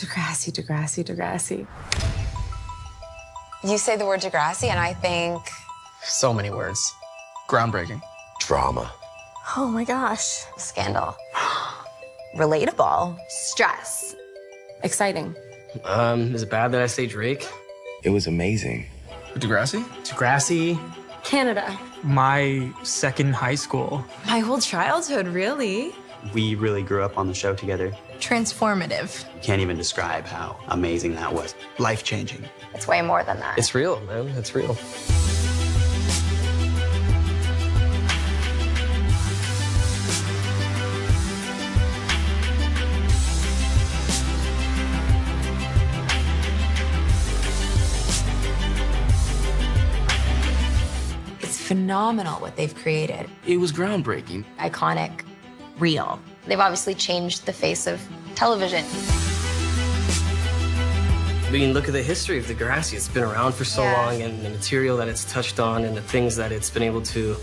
Degrassi, Degrassi, Degrassi. You say the word Degrassi, and I think... So many words. Groundbreaking. Drama. Oh my gosh. Scandal. Relatable. Stress. Exciting. Is it bad that I say Drake? It was amazing. Degrassi? Degrassi. Canada. My second high school. My whole childhood, really. We really grew up on the show together. Transformative. Can't even describe how amazing that was. Life-changing. It's way more than that. It's real, man. It's real. It's phenomenal what they've created. It was groundbreaking. Iconic. Real. They've obviously changed the face of television. I mean, look at the history of Degrassi. It's been around for so long, and the material that it's touched on and the things that it's been able to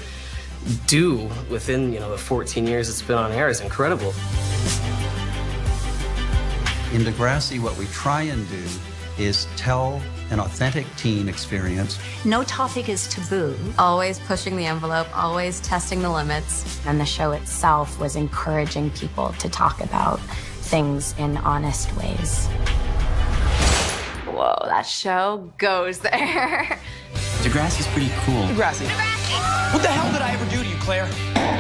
do within, the 14 years it's been on air is incredible. In Degrassi, what we try and do is tell an authentic teen experience. No topic is taboo. Always pushing the envelope, always testing the limits. And the show itself was encouraging people to talk about things in honest ways. Whoa, that show goes there. Degrassi's pretty cool. Degrassi. What the hell did I ever do to you, Claire?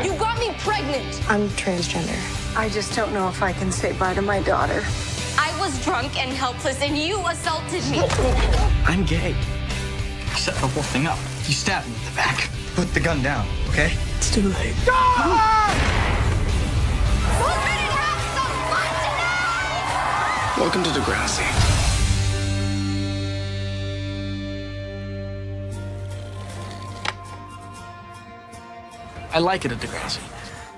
You got me pregnant. I'm transgender. I just don't know if I can say bye to my daughter. I was drunk and helpless, and you assaulted me. I'm gay. I set the whole thing up. You stabbed me in the back. Put the gun down, okay? It's too late. Welcome to Degrassi. I like it at Degrassi.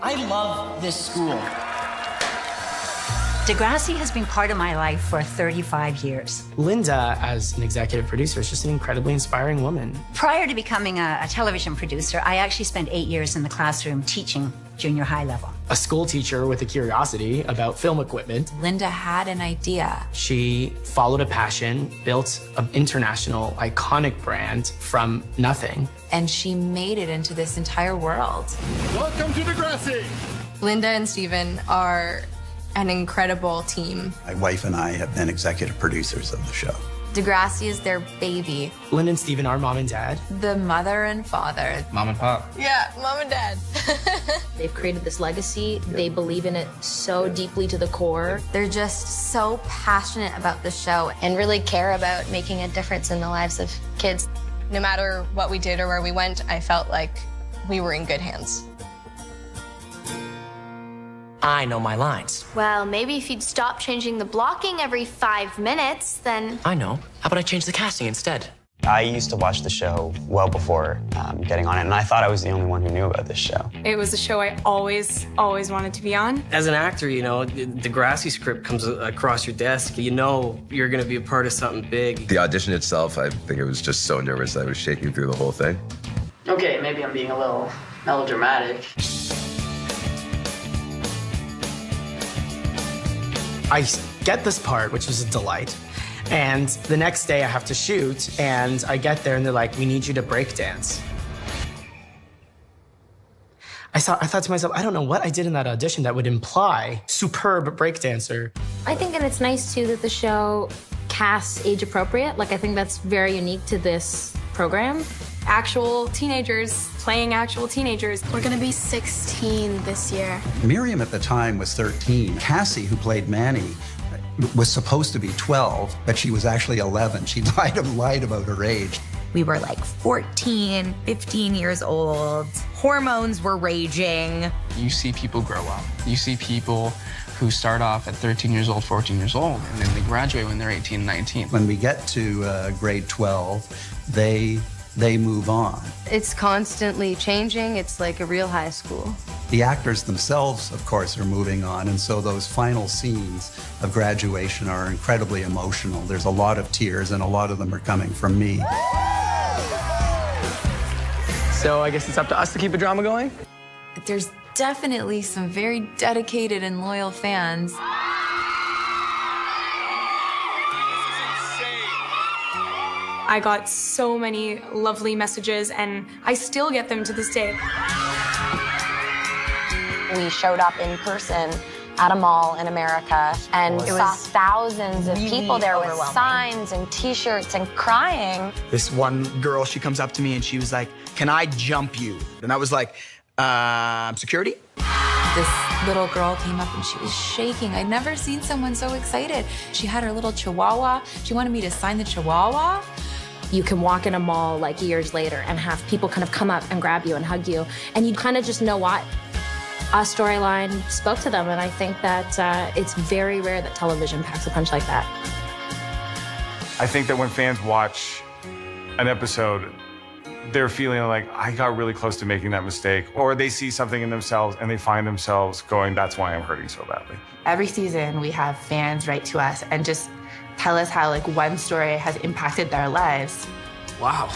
I love this school. Degrassi has been part of my life for 35 years. Linda, as an executive producer, is just an incredibly inspiring woman. Prior to becoming a television producer, I actually spent 8 years in the classroom teaching junior high level. A school teacher with a curiosity about film equipment. Linda had an idea. She followed a passion, built an international iconic brand from nothing. And she made it into this entire world. Welcome to Degrassi! Linda and Steven are an incredible team. My wife and I have been executive producers of the show. Degrassi is their baby. Linda and Steven are mom and dad. The mother and father. Mom and pop. Yeah, mom and dad. They've created this legacy. They believe in it so deeply to the core. They're just so passionate about the show and really care about making a difference in the lives of kids. No matter what we did or where we went, I felt like we were in good hands. I know my lines. Well, maybe if you'd stop changing the blocking every 5 minutes, then... I know. How about I change the casting instead? I used to watch the show well before getting on it, and I thought I was the only one who knew about this show. It was a show I always wanted to be on. As an actor, the Degrassi script comes across your desk. You know you're going to be a part of something big. The audition itself, I think it was just so nervous I was shaking through the whole thing. Okay, maybe I'm being a little melodramatic. I get this part, which was a delight. And the next day I have to shoot, and I get there and they're like, we need you to break dance. I thought to myself, I don't know what I did in that audition that would imply superb breakdancer. I think, and it's nice too, that the show casts age appropriate. Like, I think that's very unique to this program. Actual teenagers playing actual teenagers. We're gonna be 16 this year. Miriam at the time was 13. Cassie, who played Manny, was supposed to be 12, but she was actually 11. She lied about her age. We were like 14, 15 years old. Hormones were raging. You see people grow up. You see people who start off at 13 years old, 14 years old, and then they graduate when they're 18, 19. When we get to grade 12, they move on. It's constantly changing. It's like a real high school. The actors themselves, of course, are moving on, and so those final scenes of graduation are incredibly emotional. There's a lot of tears, and a lot of them are coming from me. So I guess it's up to us to keep the drama going? There's definitely some very dedicated and loyal fans. I got so many lovely messages, and I still get them to this day. We showed up in person at a mall in America and saw thousands of people there with signs and t-shirts and crying. This one girl, she comes up to me and she was like, "Can I jump you?" And I was like, security? This little girl came up and she was shaking. I'd never seen someone so excited. She had her little chihuahua. She wanted me to sign the chihuahua. You can walk in a mall like years later and have people kind of come up and grab you and hug you, and you kind of just know what. Our storyline spoke to them, and I think that it's very rare that television packs a punch like that. I think that when fans watch an episode, they're feeling like, I got really close to making that mistake, or they see something in themselves and they find themselves going, that's why I'm hurting so badly. Every season we have fans write to us and just tell us how like one story has impacted their lives. Wow.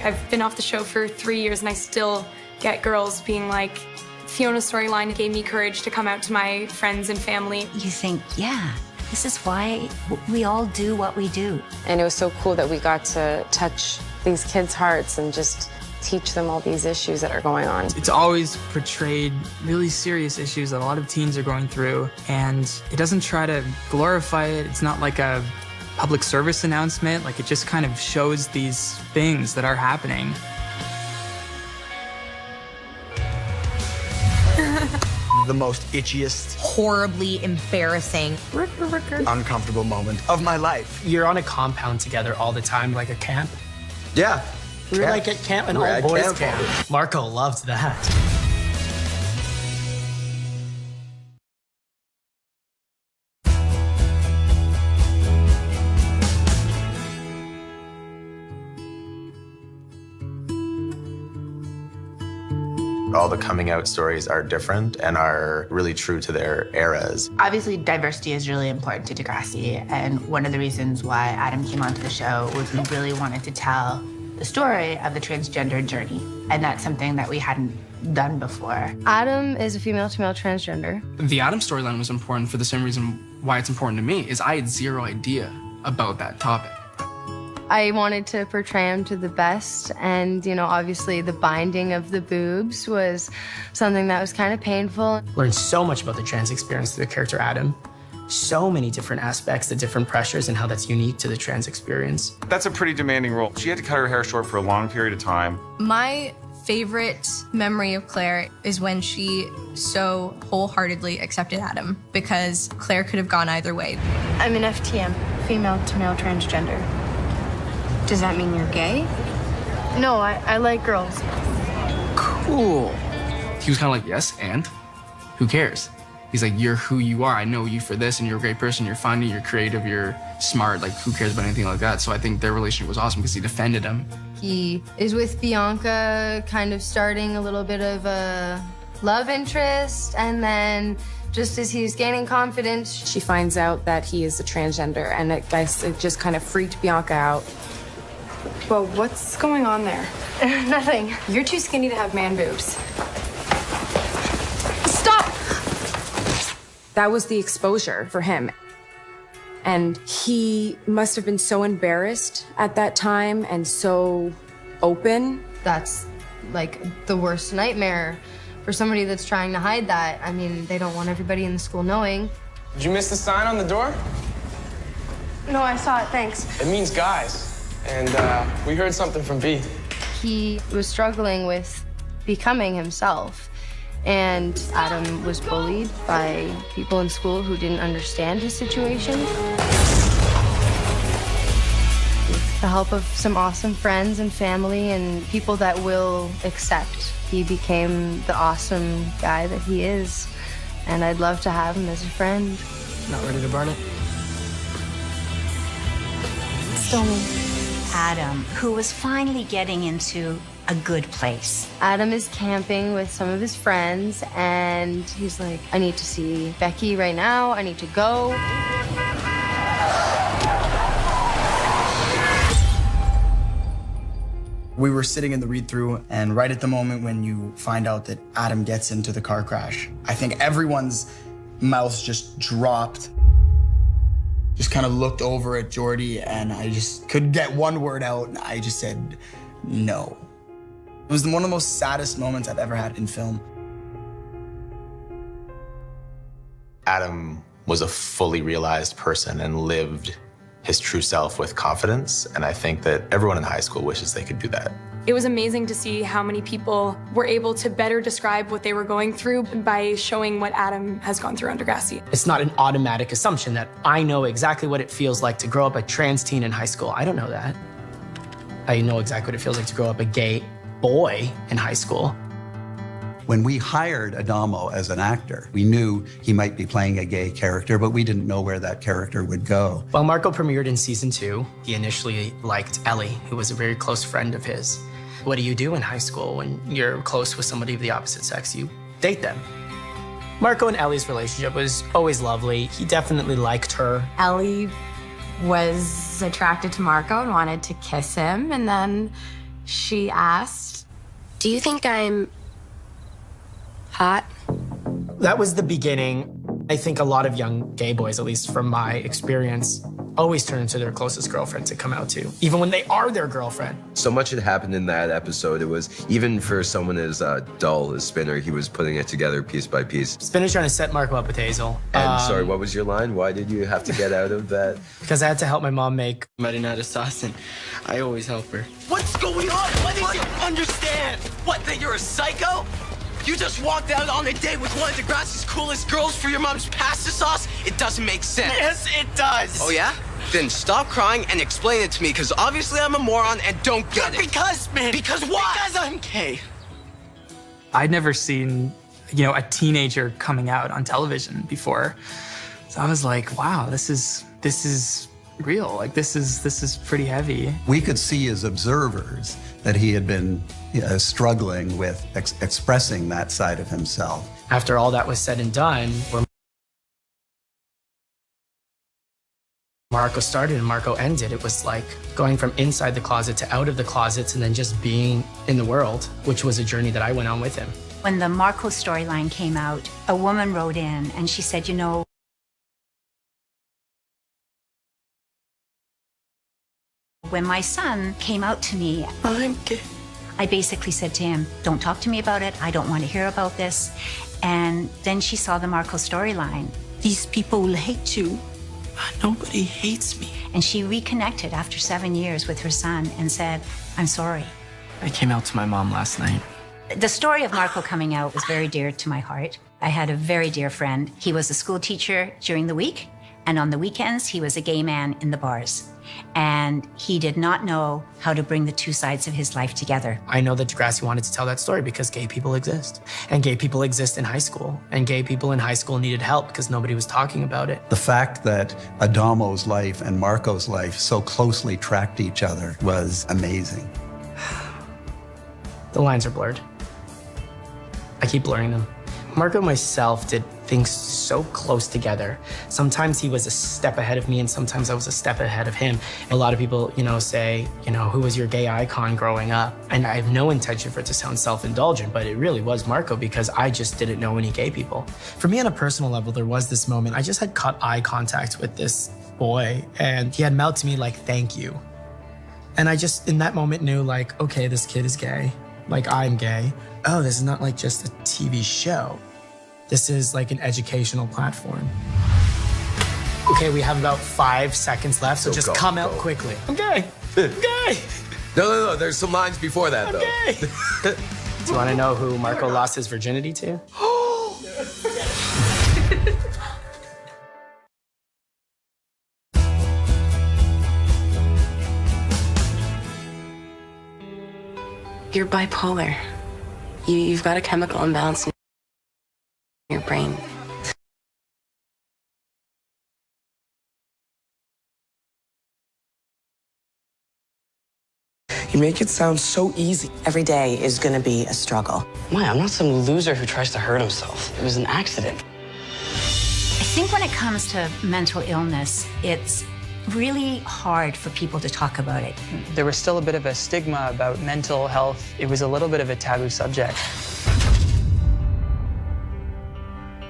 I've been off the show for 3 years, and I still get girls being like, Fiona's storyline gave me courage to come out to my friends and family. You think, yeah, this is why we all do what we do. And it was so cool that we got to touch these kids' hearts and just teach them all these issues that are going on. It's always portrayed really serious issues that a lot of teens are going through, and it doesn't try to glorify it. It's not like a public service announcement. Like, it just kind of shows these things that are happening. The most itchiest, horribly embarrassing, uncomfortable moment of my life. You're on a compound together all the time, like a camp. Yeah. We were like at camp, an all-boys camp. Marco loved that. All the coming out stories are different and are really true to their eras. Obviously, diversity is really important to Degrassi, and one of the reasons why Adam came onto the show was we really wanted to tell the story of the transgender journey, and that's something that we hadn't done before. Adam is a female-to-male transgender. The Adam storyline was important for the same reason why it's important to me, is I had zero idea about that topic. I wanted to portray him to the best, and, you know, obviously the binding of the boobs was something that was kind of painful. Learned so much about the trans experience through the character Adam. So many different aspects, the different pressures, and how that's unique to the trans experience. That's a pretty demanding role. She had to cut her hair short for a long period of time. My favorite memory of Claire is when she so wholeheartedly accepted Adam, because Claire could have gone either way. I'm an FTM, female-to-male transgender. Does that mean you're gay? No, I like girls. Cool. He was kind of like, yes, and? Who cares? He's like, you're who you are. I know you for this, and you're a great person. You're funny, you're creative, you're smart. Like, who cares about anything like that? So I think their relationship was awesome because he defended him. He is with Bianca, kind of starting a little bit of a love interest, and then just as he's gaining confidence, she finds out that he is a transgender, and it just kind of freaked Bianca out. Well, what's going on there? Nothing. You're too skinny to have man boobs. Stop! That was the exposure for him. And he must have been so embarrassed at that time and so open. That's like the worst nightmare for somebody that's trying to hide that. I mean, they don't want everybody in the school knowing. Did you miss the sign on the door? No, I saw it, thanks. It means guys. And we heard something from B. He was struggling with becoming himself. And Adam was bullied by people in school who didn't understand his situation. With the help of some awesome friends and family and people that will accept, he became the awesome guy that he is. And I'd love to have him as a friend. Not ready to burn it? Still me. Adam, who was finally getting into a good place. Adam is camping with some of his friends, and he's like, I need to see Becky right now. I need to go. We were sitting in the read-through, and right at the moment when you find out that Adam gets into the car crash, I think everyone's mouths just dropped. Just kind of looked over at Jordy, and I just couldn't get one word out, and I just said, no. It was one of the most saddest moments I've ever had in film. Adam was a fully realized person and lived his true self with confidence, and I think that everyone in high school wishes they could do that. It was amazing to see how many people were able to better describe what they were going through by showing what Adam has gone through on Degrassi. It's not an automatic assumption that I know exactly what it feels like to grow up a trans teen in high school. I don't know that. I know exactly what it feels like to grow up a gay boy in high school. When we hired Adamo as an actor, we knew he might be playing a gay character, but we didn't know where that character would go. While Marco premiered in season 2, he initially liked Ellie, who was a very close friend of his. What do you do in high school when you're close with somebody of the opposite sex? You date them. Marco and Ellie's relationship was always lovely. He definitely liked her. Ellie was attracted to Marco and wanted to kiss him, and then she asked, "Do you think I'm hot?" That was the beginning. I think a lot of young gay boys, at least from my experience, always turn to their closest girlfriend to come out to, even when they are their girlfriend. So much had happened in that episode. It was, even for someone as dull as Spinner, he was putting it together piece by piece. Spinner's trying to set Marco up with Hazel. And sorry, what was your line? Why did you have to get out of that? Because I had to help my mom make marinara sauce, and I always help her. What's going on? What did you understand? What, that you're a psycho? You just walked out on a date with one of Degrassi's coolest girls for your mom's pasta sauce? It doesn't make sense. Yes, it does. Oh, yeah? Then stop crying and explain it to me, because obviously I'm a moron and don't get it. Because, man. Because what? Because I'm gay. I'd never seen, you know, a teenager coming out on television before. So I was like, wow, this is real. Like, this is pretty heavy. We could see as observers that he had been struggling with expressing that side of himself. After all that was said and done, where Marco started and Marco ended, it was like going from inside the closet to out of the closets and then just being in the world, which was a journey that I went on with him. When the Marco storyline came out, a woman wrote in and she said, you know, when my son came out to me, I'm gay. I basically said to him, don't talk to me about it. I don't want to hear about this. And then she saw the Marco storyline. These people will hate you. Nobody hates me. And she reconnected after 7 years with her son and said, I'm sorry. I came out to my mom last night. The story of Marco coming out was very dear to my heart. I had a very dear friend. He was a school teacher during the week, and on the weekends, he was a gay man in the bars. And he did not know how to bring the two sides of his life together. I know that Degrassi wanted to tell that story because gay people exist. And gay people exist in high school. And gay people in high school needed help because nobody was talking about it. The fact that Adamo's life and Marco's life so closely tracked each other was amazing. The lines are blurred. I keep blurring them. Marco and myself did things so close together. Sometimes he was a step ahead of me and sometimes I was a step ahead of him. A lot of people, say, who was your gay icon growing up? And I have no intention for it to sound self-indulgent, but it really was Marco because I just didn't know any gay people. For me on a personal level, there was this moment. I just had caught eye contact with this boy and he had mouthed to me like, thank you. And I just, in that moment knew like, okay, this kid is gay. Like I'm gay. Oh, this is not like just a TV show. This is like an educational platform. Okay, we have about 5 seconds left, so just come out quickly. I'm gay. I'm gay. No, there's some lines before that, though. Gay. Do you want to know who Marco lost his virginity to? You're bipolar. You've got a chemical imbalance in your brain. You make it sound so easy. Every day is gonna be a struggle. Maya, I'm not some loser who tries to hurt himself. It was an accident. I think when it comes to mental illness, it's really hard for people to talk about it. There was still a bit of a stigma about mental health. It was a little bit of a taboo subject.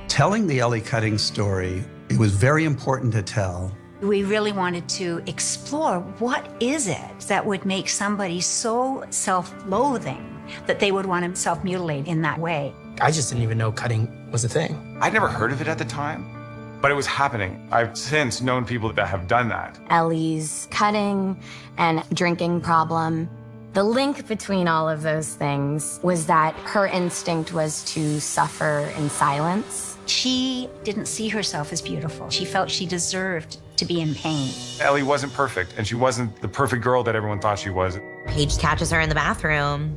Telling the Ellie Cutting story, it was very important to tell We really wanted to explore what is it that would make somebody so self-loathing that they would want to self-mutilate in that way. I just didn't even know cutting was a thing. I'd never heard of it at the time, but it was happening. I've since known people that have done that. Ellie's cutting and drinking problem. The link between all of those things was that her instinct was to suffer in silence. She didn't see herself as beautiful. She felt she deserved to be in pain. Ellie wasn't perfect, and she wasn't the perfect girl that everyone thought she was. Paige catches her in the bathroom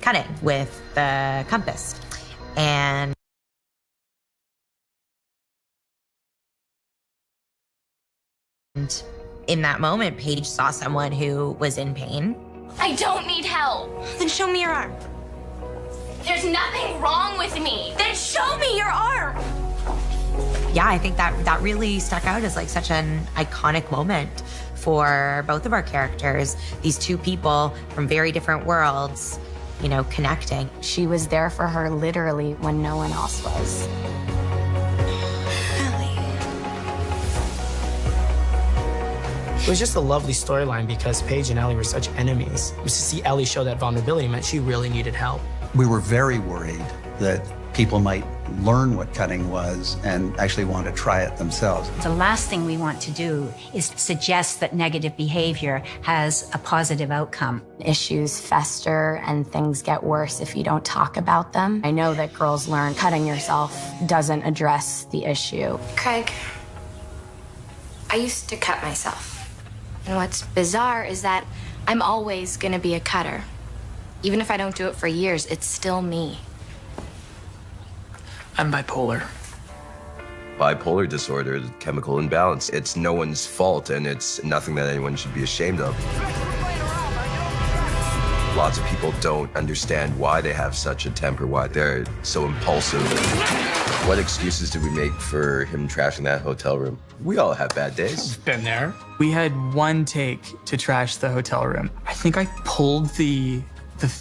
cutting with the compass. And in that moment, Paige saw someone who was in pain. I don't need help. Then show me your arm. There's nothing wrong with me. Then show me your arm. Yeah, I think that really stuck out as like such an iconic moment for both of our characters. These two people from very different worlds, you know, connecting. She was there for her literally when no one else was. It was just a lovely storyline because Paige and Ellie were such enemies. To see Ellie show that vulnerability meant she really needed help. We were very worried that people might learn what cutting was and actually want to try it themselves. The last thing we want to do is suggest that negative behavior has a positive outcome. Issues fester and things get worse if you don't talk about them. I know that girls learn cutting yourself doesn't address the issue. Craig, I used to cut myself. And what's bizarre is that I'm always gonna be a cutter. Even if I don't do it for years, it's still me. I'm bipolar. Bipolar disorder, chemical imbalance. It's no one's fault, and it's nothing that anyone should be ashamed of. Lots of people don't understand why they have such a temper, why they're so impulsive. What excuses did we make for him trashing that hotel room? We all have bad days. Been there. We had one take to trash the hotel room. I think I pulled the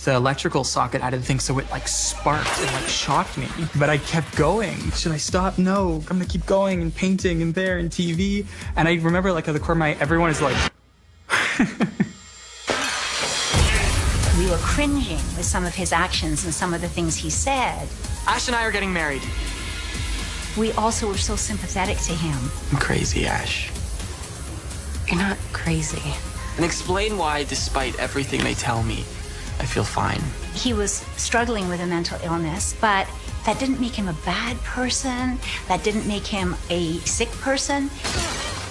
electrical socket out of the thing so it like sparked and like shocked me. But I kept going. Should I stop? No, I'm gonna keep going and painting and there and TV. And I remember like at the corner of my, everyone is like, We were cringing with some of his actions and some of the things he said. Ash and I are getting married. We also were so sympathetic to him. I'm crazy, Ash. You're not crazy. And explain why, despite everything they tell me, I feel fine. He was struggling with a mental illness, but that didn't make him a bad person. That didn't make him a sick person.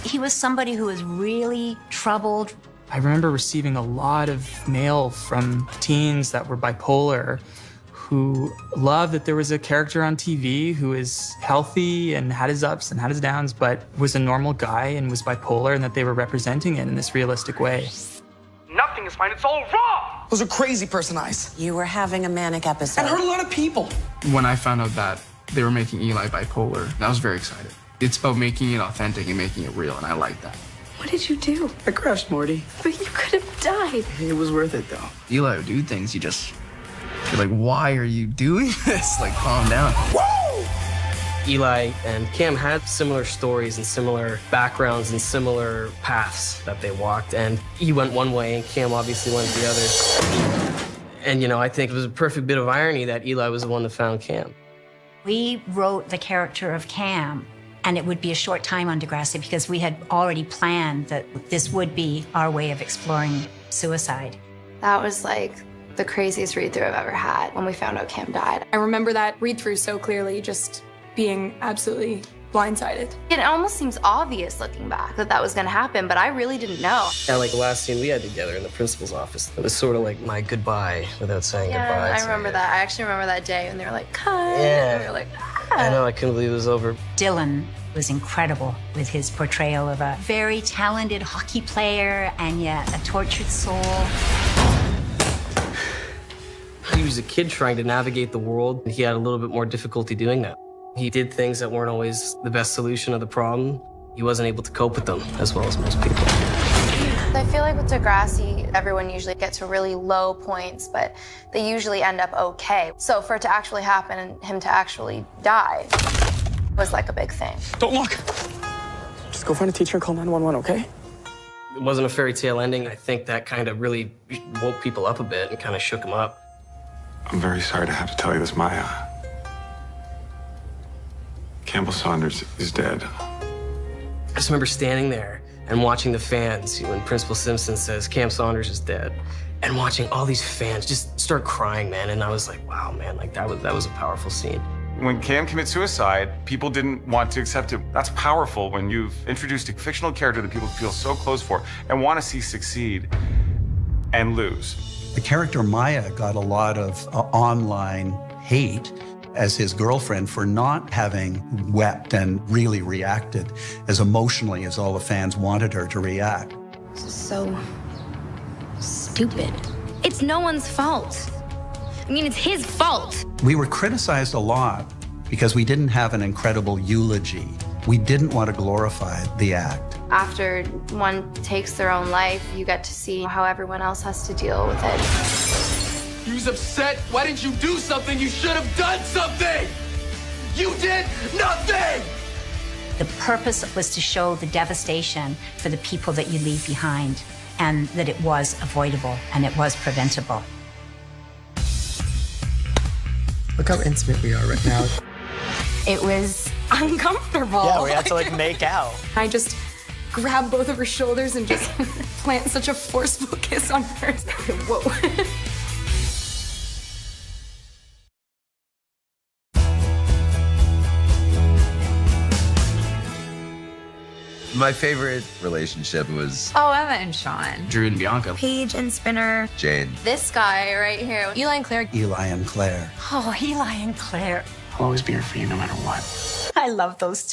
He was somebody who was really troubled. I remember receiving a lot of mail from teens that were bipolar who loved that there was a character on TV who is healthy and had his ups and had his downs, but was a normal guy and was bipolar, and that they were representing it in this realistic way. Nothing is fine, it's all wrong! Those are crazy person eyes. You were having a manic episode. And hurt a lot of people. When I found out that they were making Eli bipolar, I was very excited. It's about making it authentic and making it real, and I like that. What did you do? I crushed Morty. But you could have died. It was worth it, though. Eli would do things you're like, why are you doing this? Like, calm down. Woo! Eli and Cam had similar stories and similar backgrounds and similar paths that they walked. And he went one way and Cam obviously went the other. And, you know, I think it was a perfect bit of irony that Eli was the one that found Cam. We wrote the character of Cam, and it would be a short time on Degrassi because we had already planned that this would be our way of exploring suicide. That was like the craziest read-through I've ever had when we found out Cam died. I remember that read-through so clearly, just being absolutely blindsided. It almost seems obvious looking back that that was gonna happen, but I really didn't know. And like the last scene we had together in the principal's office, it was sort of like my goodbye without saying goodbye. I remember that. I actually remember that day when they were like, cut. Yeah. And we were like, I know, I couldn't believe it was over. Dylan was incredible with his portrayal of a very talented hockey player and yet a tortured soul. He was a kid trying to navigate the world. He had a little bit more difficulty doing that. He did things that weren't always the best solution of the problem. He wasn't able to cope with them as well as most people. I feel like with Degrassi, everyone usually gets to really low points, but they usually end up okay. So for it to actually happen and him to actually die was like a big thing. Don't look. Just go find a teacher and call 911, okay? It wasn't a fairy tale ending. I think that kind of really woke people up a bit and kind of shook them up. I'm very sorry to have to tell you this, Maya. Campbell Saunders is dead. I just remember standing there and watching the fans when Principal Simpson says Cam Saunders is dead, and watching all these fans just start crying, man. And I was like, wow, man, like that was a powerful scene. When Cam commits suicide, people didn't want to accept it. That's powerful when you've introduced a fictional character that people feel so close for and want to see succeed and lose. The character Maya got a lot of online hate as his girlfriend for not having wept and really reacted as emotionally as all the fans wanted her to react. This is so stupid. It's no one's fault. I mean, it's his fault. We were criticized a lot because we didn't have an incredible eulogy. We didn't want to glorify the act. After one takes their own life, you get to see how everyone else has to deal with it. You was upset? Why didn't you do something? You should have done something! You did nothing! The purpose was to show the devastation for the people that you leave behind, and that it was avoidable and it was preventable. Look how intimate we are right now. It was uncomfortable. Yeah, we had to like make out. I just grabbed both of her shoulders and just plant such a forceful kiss on hers. Whoa. My favorite relationship was Oh, Emma and Sean. Drew and Bianca. Paige and Spinner. Jane. This guy right here. Eli and Claire. Eli and Claire. Oh, Eli and Claire. I'll always be here for you no matter what. I love those